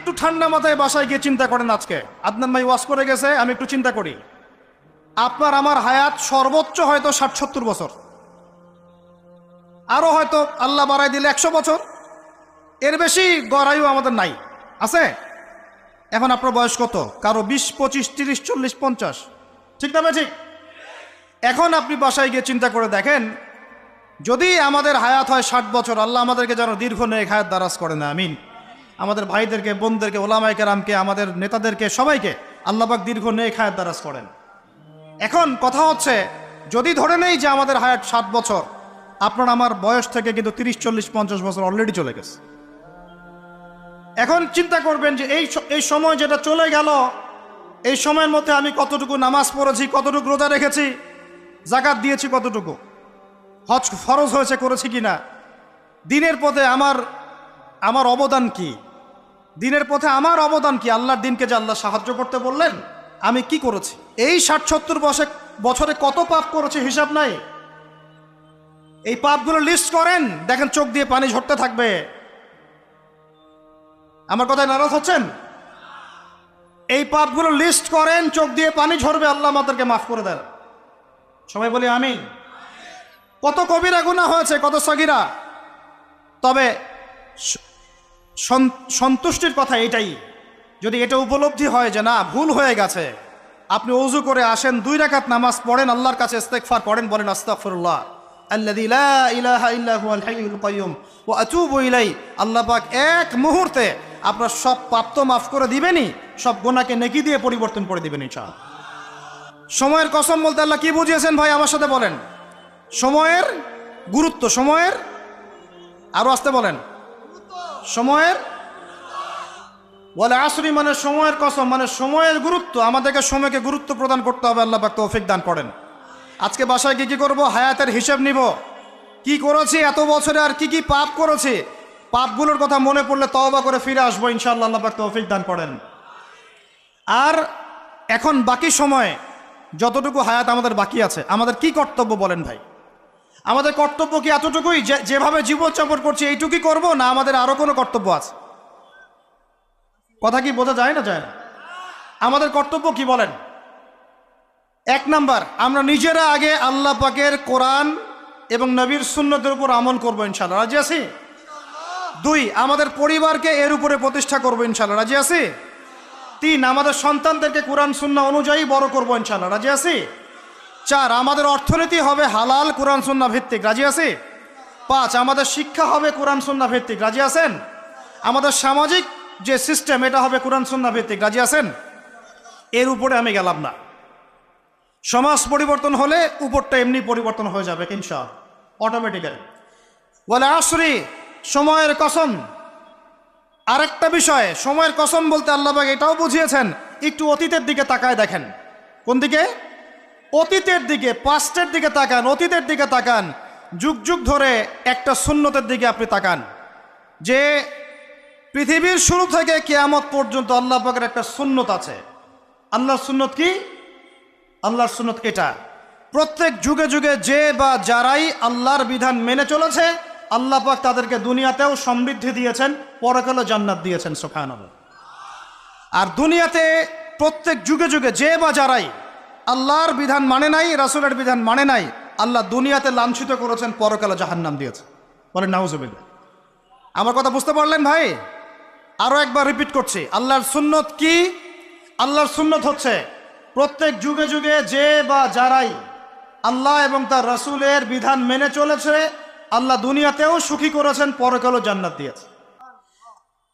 একটু ঠান্ডা মাথায় বাসায় গিয়ে চিন্তা করেন। আজকে আদনান ভাই ওয়াজ করে গেছে, আমি একটু চিন্তা করি, আপনার আমার হায়াত সর্বোচ্চ হয়তো 60-70 বছর, আরো হয়তো আল্লাহ বাড়াই দিলে 100 বছর, এর বেশি গড়াইও আমাদের নাই, আছে? এখন আপনার বয়স কত? কারো 20, 25, 30, 40, 50, ঠিক না ঠিক? এখন আপনি বাসায় গিয়ে চিন্তা করে দেখেন, যদি আমাদের হায়াত হয় 60 বছর, আল্লাহ আমাদেরকে যেন দীর্ঘ নেক হায়াত দারাজ করে না, আমিন। আমাদের ভাইদেরকে, বোনদেরকে, ওলামায়ে কেরামকে, আমাদের নেতাদেরকে, সবাইকে আল্লাহ পাক দীর্ঘ নেক হায়াত দারাজ করেন। এখন কথা হচ্ছে, যদি ধরে নেই যে আমাদের হায়াত 60 বছর, আপনার আমার বয়স থেকে কিন্তু 30, 40, 50 বছর অলরেডি চলে গেছে। এখন চিন্তা করবেন যে এই সময় যেটা চলে গেল, এই সময়ের মধ্যে আমি কতটুকু নামাজ পড়েছি, কতটুকু রোজা রেখেছি, যাকাত দিয়েছি কতটুকু, হজ ফরজ হয়েছে করেছি কিনা, দিনের পথে আমার অবদান কি, দিনের পথে আমার অবদান কি, আল্লাহর দিনকে যে আল্লাহ সাহায্য করতে বললেন আমি কি করেছি, এই 60-70 বছরে কত পাপ করেছি হিসাব নাই। এই পাপগুলো লিস্ট করেন, দেখেন চোখ দিয়ে পানি ঝরতে থাকবে। আমার কথায় নারাজ হচ্ছেন? এই পাপগুলো লিস্ট করেন, চোখ দিয়ে পানি ঝরবে, আল্লাহ আমাদেরকে মাফ করে দেন। সবাই বলি আমিন। কত কবিরা গুনাহ হয়েছে, কত সগীরা। তবে সন্তুষ্টির কথা এটাই, যদি এটা উপলব্ধি হয় যে না ভুল হয়ে গেছে, আপনি ওযু করে আসেন, 2 রাকাত নামাজ পড়েন, আল্লাহর কাছে ইস্তেগফার করেন, বলেন আস্তাগফিরুল্লাহ আল্লাযী লা ইলাহা ইল্লা হুয়াল হাইয়ুল কাইয়্যুম ওয়া আতুবু ইলাইহি। আল্লাহ পাক এক মুহূর্তে আপনার সব পাপ তো মাফ করে দিবেনই, সব গুনাহকে নেকি দিয়ে পরিবর্তন করে দিবেন ইনশাআল্লাহ। সময়ের কসম বলতে আল্লাহ কি বুঝিয়েছেন ভাই আমার সাথে বলেন? সময়ের গুরুত্ব, সময়ের, আরো আসতে বলেন, সময়ের, ওয়াল আসরি মানে সময়ের কসম, মানে সময়ের গুরুত্ব। আমাদেরকে সময়কে গুরুত্ব প্রদান করতে হবে, আল্লাহ পাক তৌফিক দান করেন। আজকে বাসায় কি করব? হায়াতের হিসাব নিব, কি করেছি এত বছরে, আর কি কি পাপ করেছি, পাপগুলোর কথা মনে পড়লে তওবা করে ফিরে আসবো ইনশাআল্লাহ, আল্লাহ পাক তৌফিক দান করেন। আর এখন বাকি সময় যতটুকু হায়াত আমাদের বাকি আছে, আমাদের কি কর্তব্য বলেন ভাই? আমাদের কর্তব্য কি এতটুকুই, যেভাবে জীবনযাপন করছি এইটুকুই করব, না আমাদের আরো কোনো কর্তব্য আছে? কথা কি বোঝা যায় না যায় না? আমাদের কর্তব্য কি বলেন? 1 নাম্বার, আমরা নিজেরা আগে আল্লাহ পাকের কোরআন এবং নবীর সুন্নতের উপর আমল করব ইনশাআল্লাহ, রাজি আছি? 2, আমাদের পরিবারকে এর উপরে প্রতিষ্ঠা করব ইনশাআল্লাহ, রাজি আছি? 3, আমাদের সন্তানদেরকে কোরআন সুন্নাহ অনুযায়ী বড় করব ইনশাআল্লাহ, রাজি আছি? 4, আমাদের অর্থনীতি হবে হালাল কোরআন সুন্নাহ ভিত্তিক, রাজি আছি? 5, আমাদের শিক্ষা হবে কোরআন সুন্নাহ ভিত্তিক, রাজি আছেন? আমাদের সামাজিক যে সিস্টেম এটা হবে কোরআন সুন্নাহ ভিত্তিক, রাজি আছেন? এর উপরে আমি গেলাম না। সমাজ পরিবর্তন হলে উপরটা এমনি পরিবর্তন হয়ে যাবে ইনশাআল্লাহ, অটোমেটিক্যালি। ওয়াল আসরি, সময়ের কসম। আরেকটা বিষয়, সময়ের কসম বলতে আল্লাহ পাক এটাও বুঝিয়েছেন, একটু অতীতের দিকে তাকায় দেখেন। কোন দিকে? অতীতের দিকে, পাস্টের দিকে তাকান, অতীতের দিকে তাকান। যুগ যুগ ধরে একটা সুন্নতের দিকে আপনি তাকান, যে পৃথিবীর শুরু থেকে কিয়ামত পর্যন্ত আল্লাহ পাকের একটা সুন্নত আছে। আল্লাহর সুন্নত কি? আল্লাহর সুন্নত এটা, প্রত্যেক যুগে যুগে যে বা যারাই আল্লাহর বিধান মেনে চলেছে, আল্লাহ পাক তাদেরকে দুনিয়াতেও সমৃদ্ধি দিয়েছেন, পরকালে জান্নাত দিয়েছেন, সুবহানাল্লাহ। আর দুনিয়াতে প্রত্যেক যুগে যুগে যে বা যারাই আল্লাহর বিধান মানে নাই, রাসূলের বিধান মানে নাই, আল্লাহ দুনিয়াতে লাঞ্ছিত করেছেন, পরকালে জাহান্নাম দিয়েছেন, বলেন নাউজুবিল্লাহ। আমার কথা বুঝতে পারলেন ভাই? আরো একবার রিপিট করছি, আল্লাহর সুন্নত কি? আল্লাহর সুন্নত হচ্ছে প্রত্যেক যুগে যুগে যে বা যারাই আল্লাহ এবং তার রাসূলের বিধান মেনে চলেছে, আল্লাহ দুনিয়াতেও সুখী করেছেন, পরকালেও জান্নাত দিয়েছে।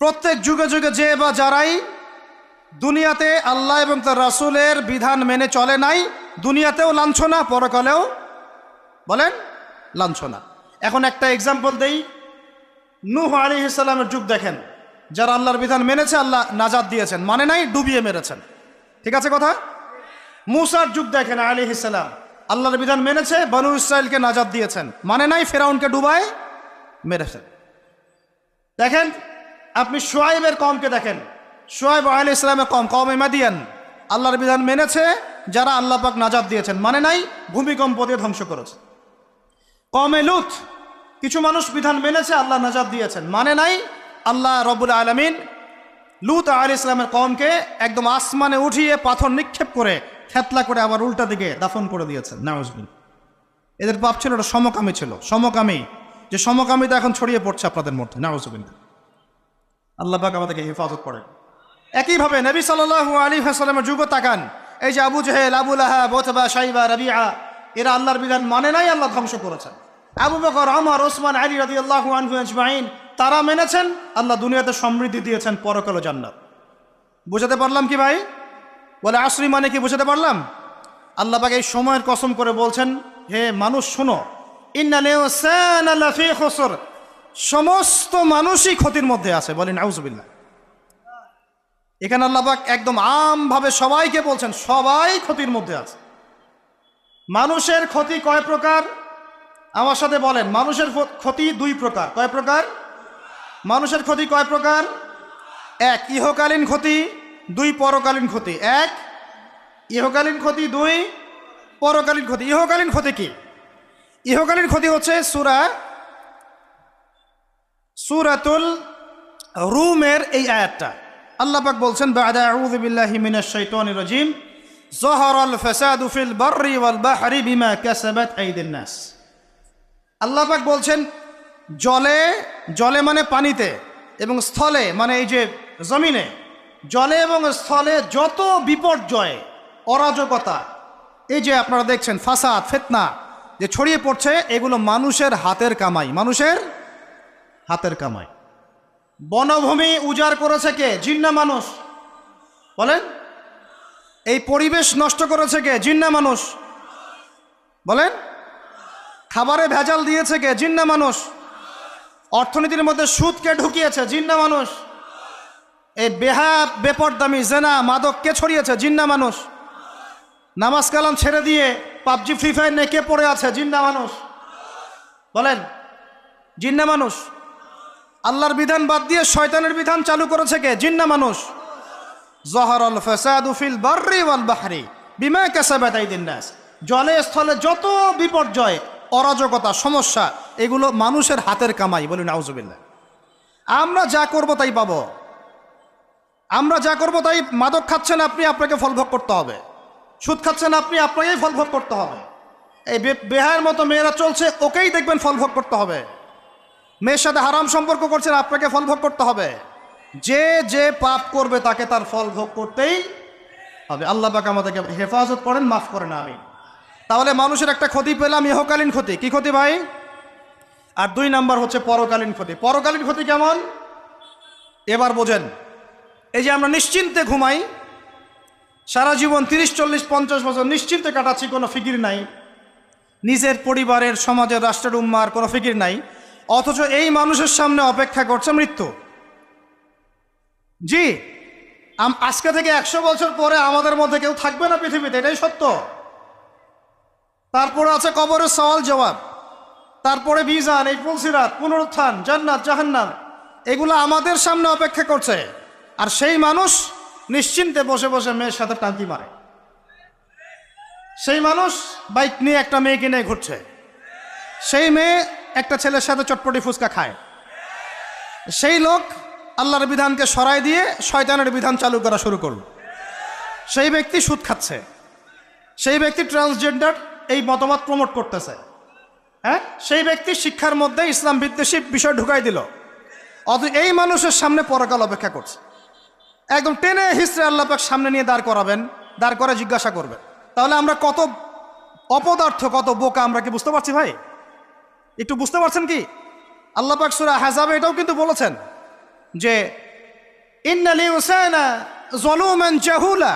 প্রত্যেক যুগে যুগে যে বা যারাই দুনিয়াতে আল্লাহ এবং তার রাসূলের বিধান মেনে চলে নাই, দুনিয়াতেও লাঞ্ছনা, পরকালেও বলেন লাঞ্ছনা। এখন একটা এক্সাম্পল দেই, নূহ আলাইহিস সালামের যুগ দেখেন, যারা আল্লাহর বিধান মেনেছে আল্লাহ নাজাত দিয়েছেন, মানে নাই ডুবিয়ে মেরেছেন, ঠিক আছে কথা? মূসার যুগ দেখেন আলাইহিস সালাম, আল্লাহর বিধান মেনেছে, বনু ইসরাইলকে নাজাত দিয়েছেন, মানে নাই ফেরাউনকে ডুবায় মেরেছেন। দেখেন আপনি শুআয়বের কওমকে দেখেন, শুআয়ব আলাইহিস সালামের কওম, কওমে মাদিয়ান, আল্লাহর বিধান মেনেছে, যারা আল্লাহ পাক নাজাত দিয়েছেন, মানে নাই ভূমিকম্প দিয়ে ধ্বংস করেছে। কওমে লূত, কিছু মানুষ বিধান মেনেছে, আল্লাহ নাজাত দিয়েছেন, মানে নাই, আল্লাহ রব্বুল আলামিন লূত আলাইহিস সালামের কওমকে একদম আসমানে উঠিয়ে পাথর নিক্ষেপ করে থেতলা করে আবার উল্টা দিকে দাফন করে দিয়েছেন। নাউজুবিল্লাহ। এদের পাপ ছিল, এটা সমকামী ছিল, সমকামী, যে সমকামিতা এখন ছড়িয়ে পড়ছে আপনাদের মধ্যে। নাউজুবিল্লাহ। আল্লাহ পাক আমাদেরকে হেফাজত করেন। একইভাবে নবী সাল্লাল্লাহু আলাইহি ওয়াসাল্লামের যুগ তাকান, এই যে আবু জেহেল, আবু লাহাব, উতবা, শাইবা, রাবিআ, এরা আল্লাহর বিধান মানে নাই, আল্লাহ ধ্বংস করেছেন। আবু বকর, ওমর, ওসমান, আলী রাদিয়াল্লাহু আনহু আজমাইন, তারা মেনেছেন, আল্লাহ দুনিয়াতে সমৃদ্ধি দিয়েছেন, পরকালে জান্নাত। বুঝাতে পারলাম কি ভাই? বলে আসরি মানে কি বুঝাতে পারলাম? আল্লাহ পাক এই সময়ের কসম করে বলছেন, হে মানুষ শোনো, ইন্নাল ইনসানা লাফি খুসর, সমস্ত মানুষই ক্ষতির মধ্যে আছে। বলেন নাউজুবিল্লাহ। এখানে আল্লাহ পাক একদম আমভাবে সবাইকে বলছেন, সবাই ক্ষতির মধ্যে আছে। মানুষের ক্ষতি কয় প্রকার? আমার সাথে বলেন, মানুষের ক্ষতি দুই প্রকার। কয় প্রকার? মানুষের ক্ষতি কয় প্রকার? এক, ইহকালীন ক্ষতি, দুই, পরকালীন ক্ষতি। এক, ইহকালীন ক্ষতি, দুই, পরকালীন ক্ষতি। ইহকালীন ক্ষতি কি? ইহকালীন ক্ষতি হচ্ছে সূরাতুল রুমের এই আয়াতটা। আল্লাহ পাক বলছেন, বা'দা আউযু বিল্লাহি মিনাশ শাইতানির রাজিম, যাহারাল ফাসাদু ফিল বাররি ওয়াল বাহরি বিমা কাসাবাত আইদিন নাস। আল্লাহ পাক বলছেন, জলে মানে পানিতে, এবং স্থলে মানে এই যে জমিনে, জলে এবং স্থলে যত বিপর্যয়, অরাজকতা, এই যে আপনারা দেখছেন ফাসাদ, ফিতনা যে ছড়িয়ে পড়ছে, এগুলো মানুষের হাতের কামাই, মানুষের হাতের কামাই। বনভূমি উজাড় করেছে কে? জিন না মানুষ? বলেন। এই পরিবেশ নষ্ট করেছে কে? জিন না মানুষ? বলেন। খাবারে ভেজাল দিয়েছে কে? জিন না মানুষ? অর্থনীতির মধ্যে সুদকে ঢুকিয়েছে, জিন না মানুষ? এই বেপরদামি, জেনা, মাদক কে ছড়িয়েছে? জিন না মানুষ? নামাজ কালাম ছেড়ে দিয়ে পাবজি, ফ্রি ফায়ার নিয়ে কে পড়ে আছে? জিন না মানুষ? বলেন, জিন না মানুষ? আল্লাহর বিধান বাদ দিয়ে শয়তানের বিধান চালু করেছে কে? জিন না মানুষ? যাহারাল ফাসাদু ফিল বাররি ওয়াল বাহরি বিমা কাসাবাত আইদিন নাস। জলে স্থলে যত বিপর্যয়, অরাজকতা, সমস্যা, এগুলো মানুষের হাতের কামাই। বলি নাউজুবিল্লাহ। আমরা যা করব তাই পাবো। আমরা যা করব তাই। মাদক খাচ্ছেন আপনি, আপনাকে ফলভোগ করতে হবে। সুদ খাচ্ছেন আপনি, আপনাকেই ফলভোগ করতে হবে। এই বেহায়ের মতো মেয়েরা চলছে, ওকেই দেখবেন ফলভোগ করতে হবে। মেয়ের সাথে হারাম সম্পর্ক করছেন, আপনাকে ফলভোগ করতে হবে। যে যে পাপ করবে তাকে তার ফল ভোগ করতেই হবে। আল্লাহ পাক আমাদেরকে হেফাজত করেন, মাফ করেন। আমি তাহলে মানুষের একটা ক্ষতি পেলাম, ইহকালীন ক্ষতি। কি ক্ষতি ভাই? আর দুই নাম্বার হচ্ছে পরকালীন ক্ষতি। পরকালীন ক্ষতি কেমন? এবার বোঝেন। এই যে আমরা নিশ্চিন্তে ঘুমাই, সারা জীবন 30, 40, 50 বছর নিশ্চিন্তে কাটাচ্ছি, কোনো ফিকির নাই, নিজের পরিবারের, সমাজের, রাষ্ট্রের, উম্মার কোনো ফিকির নাই, অথচ এই মানুষের সামনে অপেক্ষা করছে মৃত্যু। জি, আজকে থেকে 100 বছর পরে আমাদের মধ্যে কেউ থাকবে না পৃথিবীতে, এটাই সত্য। তারপরে আছে কবরের সওয়াল জবাব, তারপরে মিজান, এই ফুলসিরাত, পুনরুত্থান, জান্নাত, জাহান্নাম, এগুলো আমাদের সামনে অপেক্ষা করছে। আর সেই মানুষ নিশ্চিন্তে বসে বসে মেয়ের সাথে টাঙ্কি মারে। সেই মানুষ বাইক নিয়ে একটা মেয়েকে নিয়ে ঘুরছে। সেই মেয়ে একটা ছেলের সাথে চটপটি ফুচকা খায়। সেই লোক আল্লাহর বিধানকে সরাই দিয়ে শয়তানের বিধান চালু করা শুরু করল। সেই ব্যক্তি সুদ খাচ্ছে। সেই ব্যক্তি ট্রান্সজেন্ডার এই মতবাদ প্রমোট করতেছে। হ্যাঁ, সেই ব্যক্তি শিক্ষার মধ্যে ইসলাম বিদ্বেষী বিষয় ঢুকাই দিল। অথচ এই মানুষের সামনে পরকাল অপেক্ষা করছে। একদম টেনে হিস্ট্রি আল্লাহ পাক সামনে নিয়ে দাঁড় করাবেন, দাঁড় করে জিজ্ঞাসা করবেন। তাহলে আমরা কত অপদার্থ, কত বোকা, আমরা কি বুঝতে পারছি ভাই? একটু বুঝতে পারছেন কি? আল্লাহ পাক সূরা আহজাবে এটাও কিন্তু বলেছেন যে ইন্নাল ইনসানা যালুমান জাহুলা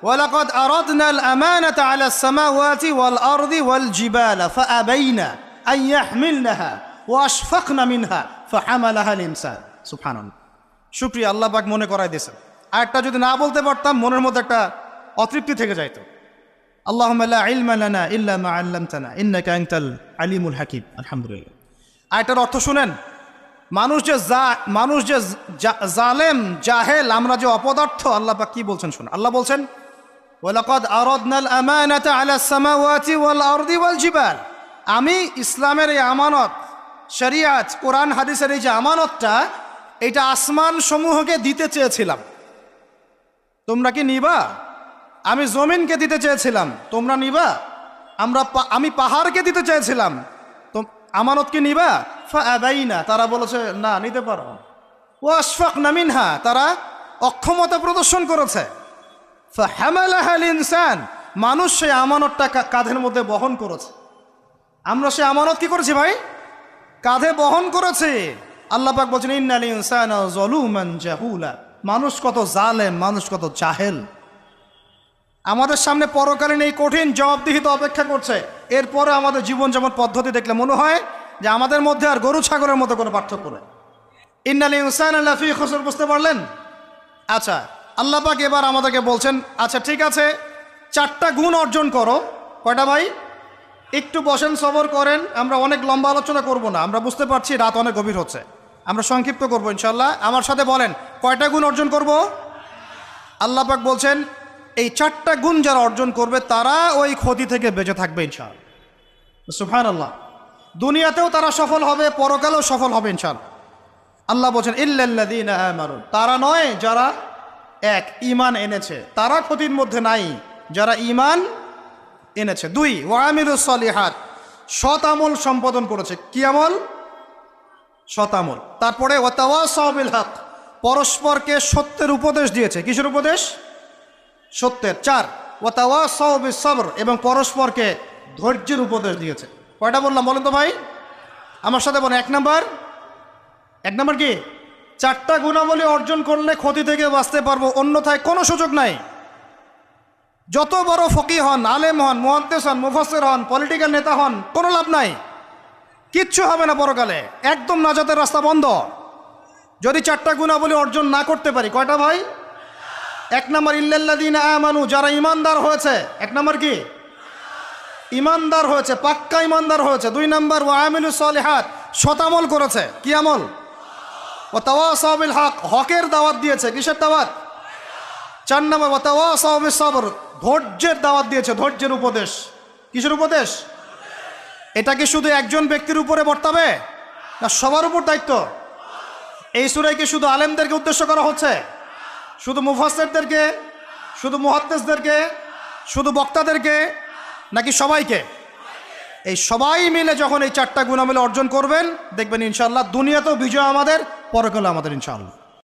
ওয়া লাকাদ আরাদনাল আমানাতা আলাস সামাওয়াতি ওয়াল আরদি ওয়াল জিবালা ফাআবাইনা আন ইয়াহমিলনাহা ওয়া আশফাকনা মিনহা ফাহামালাহাল ইনসান। সুবহানাল্লাহ। শুকরিয়া, আল্লাহ পাক মনে করায় দিয়েছেন। আরেকটা যদি না বলতে পারতাম মনের মধ্যে একটা অতৃপ্তি থেকে যাইতো। আল্লাহুম্মা লা ইলমা লানা ইল্লা মা আল্লামতানা ইন্নাকা আনতাল আলিমুল হাকিম। আলহামদুলিল্লাহ। আরেকটার অর্থ শুনেন। মানুষ যে জালেম, জাহেল, আমরা যে অপদার্থ, আল্লাহ পাক কি বলছেন শুনুন। আল্লাহ বলছেন ওয়ালাকাদ আরাদনাল আমানাতা আলাস সামাওয়াতি ওয়াল আরদি ওয়াল জিবাল। আমি ইসলামের এই আমানত, শরিয়াত, কোরআন হাদিসের এই যে আমানতটা, এটা আসমান সমূহকে দিতে চেয়েছিলাম, তোমরা কি নিবা? আমি জমিনকে দিতে চেয়েছিলাম, তোমরা নিবা? আমি পাহাড়কে দিতে চেয়েছিলাম, তো আমানত কি নিবা? ফাআবাইনা, তারা বলেছে না, নিতে পারো। ওয়াশফাকনা মিনহা, তারা অক্ষমতা প্রদর্শন করেছে। ফাহামালাহাল ইনসান, মানুষ সেই আমানতটা কাঁধের মধ্যে বহন করেছে। আমরা সেই আমানত কি করেছি ভাই? কাঁধে বহন করেছি। আল্লাহ পাক বলছেন ইন্নাল ইনসানা যালুমান জাহুলা, মানুষ কত জালেম, মানুষ কত জাহেল। আমাদের সামনে পরকালীন এই কঠিন জবাবদিহিতা অপেক্ষা করছে। এরপরে আমাদের জীবন যেমন পদ্ধতি দেখলে মনে হয় যে আমাদের মধ্যে আর গরু ছাগলের মধ্যে কোনো পার্থক্য নেই। ইন্নাল ইনসানা লাফি খুসর, বুঝতে পারলেন? আচ্ছা, আল্লাহ পাক এবার আমাদেরকে বলছেন আচ্ছা ঠিক আছে, 4টা গুণ অর্জন করো। কয়টা ভাই? একটু বসেন, সবর করেন, আমরা অনেক লম্বা আলোচনা করব না, আমরা বুঝতে পারছি রাত অনেক গভীর হচ্ছে, আমরা সংক্ষিপ্ত করবো ইনশাল্লাহ। আমার সাথে বলেন কয়টা গুণ অর্জন করব? আল্লাহ পাক বলছেন এই 4টা গুণ যারা অর্জন করবে তারা ওই ক্ষতি থেকে বেঁচে থাকবে ইনশাআল্লাহ। সুবহানাল্লাহ। দুনিয়াতেও তারা সফল হবে, পরকালেও সফল হবে ইনশাআল্লাহ। আল্লাহ বলছেন ইল্লাল্লাযীনা আমানু, তারা নয় যারা এক ঈমান এনেছে, তারা ক্ষতির মধ্যে নাই, যারা ঈমান এনেছে। 2 ওয়া আমিলুস সলিহাত, সৎ আমল সম্পাদন করেছে। কি আমল? সৎ আমল। তারপরে ওয়া তাওয়াসাউ বিল হক, পরস্পরকে সত্যের উপদেশ দিয়েছে। কিসের উপদেশ? সত্যের। 4 ওয়া তাওয়াসাউ বিস সবর, এবং পরস্পরকে ধৈর্যের উপদেশ দিয়েছে। কয়টা বললাম বলেন তো ভাই? আমার সাথে বলেন। 1 নাম্বার কি? 4টা গুণাবলী অর্জন করলে ক্ষতি থেকে বাঁচতে পারবো, অন্যথায় কোনো সুযোগ নাই। যত বড় ফকি হন, আলেম হন, মুহাদ্দিস হন, মুফাসসির হন, পলিটিক্যাল নেতা হন, কোনো লাভ নাই, কিচ্ছু হবে না পরকালে, একদম নাজাতের রাস্তা বন্ধ যদি 4টা গুণাবলী অর্জন না করতে পারি। কয়টা ভাই? 1 নাম্বার ইল্লাল্লাযীনা আমানু, যারা ইমানদার হয়েছে। 1 নাম্বার কি? ইমানদার হয়েছে, পাক্কা ইমানদার হয়েছে। 2 নাম্বার ওয়া আমিলুস সলিহাত, সৎ আমল করেছে। কি আমল? ওয়া তাওয়াসাউ বিল হক, হকের দাওয়াত দিয়েছে। কিসের দাওয়াত? 4 নাম্বার ওয়া তাওয়াসাউ বিস সবর, ধৈর্যের দাওয়াত দিয়েছে, ধৈর্যের উপদেশ। কিসের উপদেশ? এটা কি শুধু একজন ব্যক্তির উপরে বর্তাবে না সবার উপর দায়িত্ব? এই সূরায় কি শুধু আলেমদেরকে উদ্দেশ্য করা হচ্ছে? শুধু মুফাসসিরদেরকে? শুধু মুহাদ্দিসদেরকে? শুধু বক্তাদেরকে? নাকি সবাইকে? এই সবাই মিলে যখন এই 4টা গুণাবলী অর্জন করবেন, দেখবেন ইনশাআল্লাহ দুনিয়াতেও বিজয় আমাদের, পরকালে আমাদের ইনশাআল্লাহ।